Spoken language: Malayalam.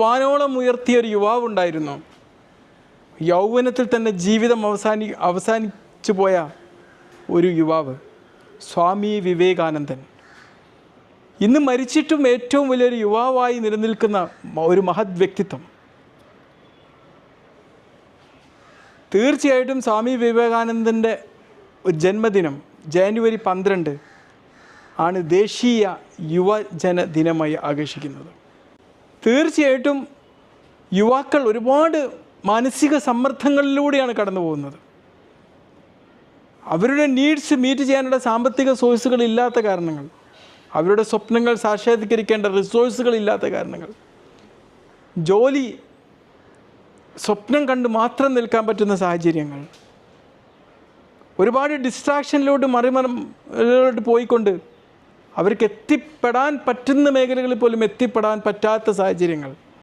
വാനോളം ഉയർത്തിയ ഒരു യുവാവുണ്ടായിരുന്നു. യൗവനത്തിൽ തന്നെ ജീവിതം അവസാനിച്ചു പോയ ഒരു യുവാവ്, സ്വാമി വിവേകാനന്ദൻ. ഇന്ന് മരിച്ചിട്ടും ഏറ്റവും വലിയൊരു യുവാവായി നിലനിൽക്കുന്ന ഒരു മഹത് വ്യക്തിത്വം. തീർച്ചയായിട്ടും സ്വാമി വിവേകാനന്ദൻ്റെ ഒരു ജന്മദിനം ജനുവരി 12 ആണ് ദേശീയ യുവജന ദിനമായി ആഘോഷിക്കുന്നത്. തീർച്ചയായിട്ടും യുവാക്കൾ ഒരുപാട് മാനസിക സമ്മർദ്ദങ്ങളിലൂടെയാണ് കടന്നു പോകുന്നത്. അവരുടെ നീഡ്സ് മീറ്റ് ചെയ്യാനുള്ള സാമ്പത്തിക സോഴ്സുകൾ ഇല്ലാത്ത കാരണങ്ങൾ, അവരുടെ സ്വപ്നങ്ങൾ സാക്ഷാത്കരിക്കേണ്ട റിസോഴ്സുകൾ ഇല്ലാത്ത കാരണങ്ങൾ, ജോലി സ്വപ്നം കണ്ട് മാത്രം നിൽക്കാൻ പറ്റുന്ന സാഹചര്യങ്ങൾ, ഒരുപാട് ഡിസ്ട്രാക്ഷനിലോട്ട് പോയിക്കൊണ്ട് അവർക്ക് എത്തിപ്പെടാൻ പറ്റുന്ന മേഖലകളിൽ പോലും എത്തിപ്പെടാൻ പറ്റാത്ത സാഹചര്യങ്ങൾ,